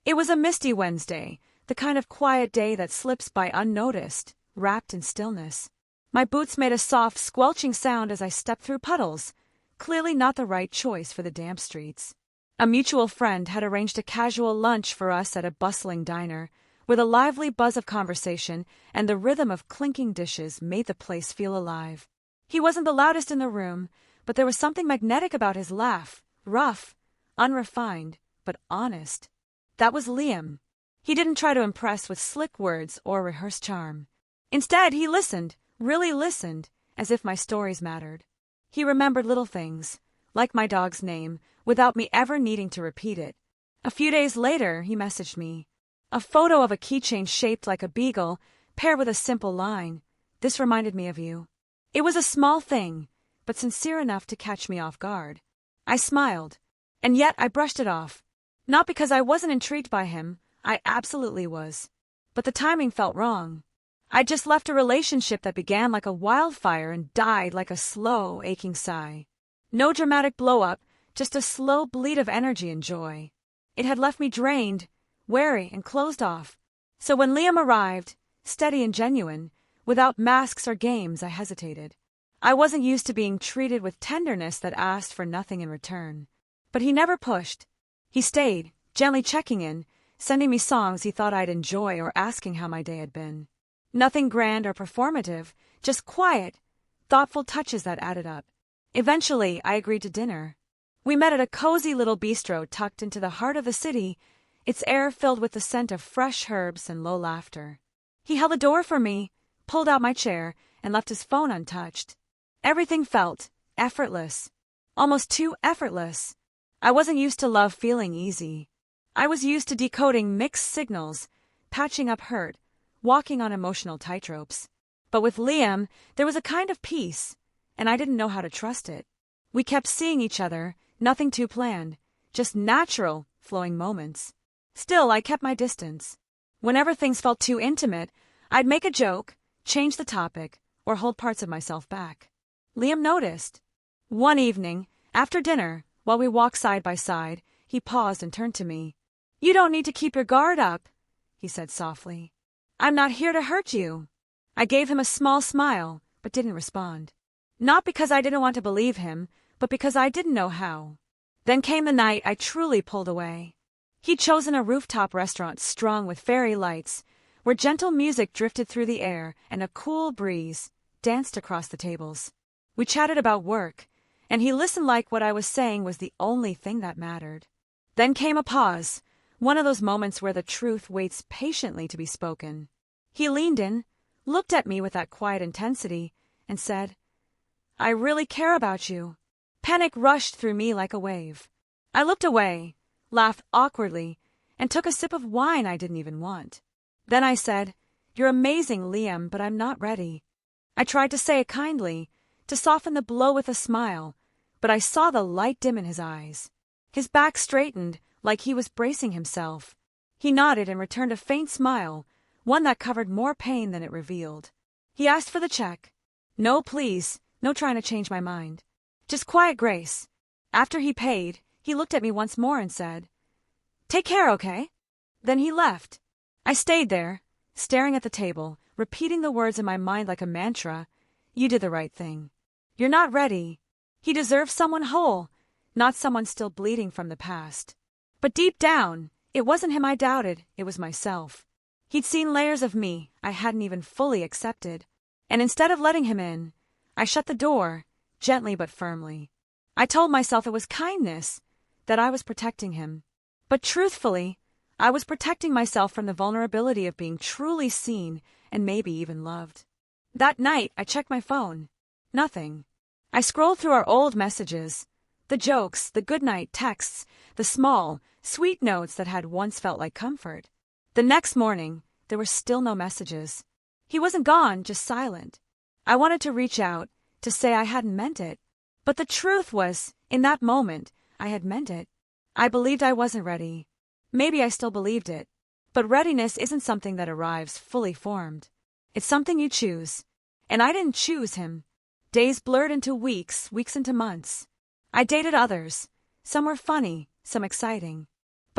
It was a misty Wednesday, the kind of quiet day that slips by unnoticed, wrapped in stillness. My boots made a soft, squelching sound as I stepped through puddles, clearly not the right choice for the damp streets. A mutual friend had arranged a casual lunch for us at a bustling diner, where the lively buzz of conversation and the rhythm of clinking dishes made the place feel alive. He wasn't the loudest in the room, but there was something magnetic about his laugh, rough, unrefined, but honest. That was Liam. He didn't try to impress with slick words or rehearsed charm. Instead, he listened, really listened, as if my stories mattered. He remembered little things, like my dog's name, without me ever needing to repeat it. A few days later, he messaged me. A photo of a keychain shaped like a beagle, paired with a simple line, "This reminded me of you." It was a small thing, but sincere enough to catch me off guard. I smiled, and yet I brushed it off. Not because I wasn't intrigued by him, I absolutely was. But the timing felt wrong. I'd just left a relationship that began like a wildfire and died like a slow, aching sigh. No dramatic blow-up, just a slow bleed of energy and joy. It had left me drained, wary, and closed off. So when Liam arrived, steady and genuine, without masks or games, I hesitated. I wasn't used to being treated with tenderness that asked for nothing in return. But he never pushed. He stayed, gently checking in, sending me songs he thought I'd enjoy or asking how my day had been. Nothing grand or performative, just quiet, thoughtful touches that added up. Eventually, I agreed to dinner. We met at a cozy little bistro tucked into the heart of the city, its air filled with the scent of fresh herbs and low laughter. He held the door for me, pulled out my chair, and left his phone untouched. Everything felt effortless, almost too effortless. I wasn't used to love feeling easy. I was used to decoding mixed signals, patching up hurt, walking on emotional tightropes. But with Liam, there was a kind of peace, and I didn't know how to trust it. We kept seeing each other, nothing too planned, just natural, flowing moments. Still, I kept my distance. Whenever things felt too intimate, I'd make a joke, change the topic, or hold parts of myself back. Liam noticed. One evening, after dinner, while we walked side by side, he paused and turned to me. "You don't need to keep your guard up," he said softly. "I'm not here to hurt you." I gave him a small smile, but didn't respond. Not because I didn't want to believe him, but because I didn't know how. Then came the night I truly pulled away. He'd chosen a rooftop restaurant strung with fairy lights, where gentle music drifted through the air and a cool breeze danced across the tables. We chatted about work, and he listened like what I was saying was the only thing that mattered. Then came a pause, one of those moments where the truth waits patiently to be spoken. He leaned in, looked at me with that quiet intensity, and said, "I really care about you." Panic rushed through me like a wave. I looked away, laughed awkwardly, and took a sip of wine I didn't even want. Then I said, "You're amazing, Liam, but I'm not ready." I tried to say it kindly, to soften the blow with a smile, but I saw the light dim in his eyes. His back straightened, like he was bracing himself. He nodded and returned a faint smile, one that covered more pain than it revealed. He asked for the check. "No, please, no trying to change my mind. Just quiet grace." After he paid, he looked at me once more and said, "Take care, okay?" Then he left. I stayed there, staring at the table, repeating the words in my mind like a mantra. "You did the right thing. You're not ready." He deserved someone whole, not someone still bleeding from the past. But deep down, it wasn't him I doubted, it was myself. He'd seen layers of me I hadn't even fully accepted. And instead of letting him in, I shut the door, gently but firmly. I told myself it was kindness, that I was protecting him. But truthfully, I was protecting myself from the vulnerability of being truly seen and maybe even loved. That night, I checked my phone. Nothing. I scrolled through our old messages, the jokes, the goodnight texts, the small, sweet notes that had once felt like comfort. The next morning, there were still no messages. He wasn't gone, just silent. I wanted to reach out, to say I hadn't meant it. But the truth was, in that moment, I had meant it. I believed I wasn't ready. Maybe I still believed it. But readiness isn't something that arrives fully formed. It's something you choose. And I didn't choose him. Days blurred into weeks, weeks into months. I dated others. Some were funny, some exciting.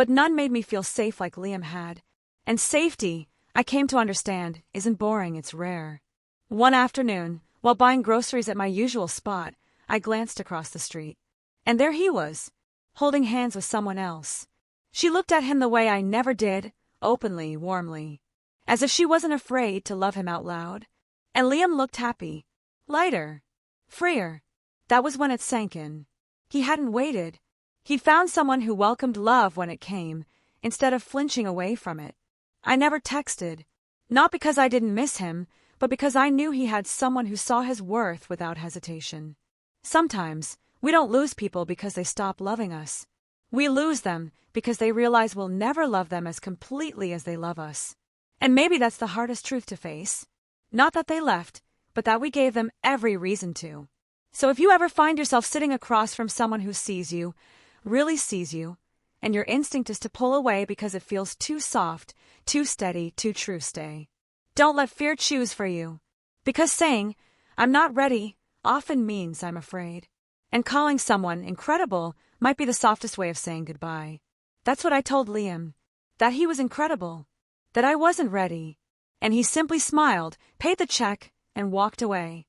But none made me feel safe like Liam had. And safety, I came to understand, isn't boring, it's rare. One afternoon, while buying groceries at my usual spot, I glanced across the street. And there he was, holding hands with someone else. She looked at him the way I never did, openly, warmly. As if she wasn't afraid to love him out loud. And Liam looked happy. Lighter. Freer. That was when it sank in. He hadn't waited. He'd found someone who welcomed love when it came, instead of flinching away from it. I never texted. Not because I didn't miss him, but because I knew he had someone who saw his worth without hesitation. Sometimes, we don't lose people because they stop loving us. We lose them because they realize we'll never love them as completely as they love us. And maybe that's the hardest truth to face. Not that they left, but that we gave them every reason to. So if you ever find yourself sitting across from someone who sees you, really sees you, and your instinct is to pull away because it feels too soft, too steady, too true, stay. Don't let fear choose for you. Because saying, "I'm not ready," often means I'm afraid. And calling someone incredible might be the softest way of saying goodbye. That's what I told Liam. That he was incredible. That I wasn't ready. And he simply smiled, paid the check, and walked away.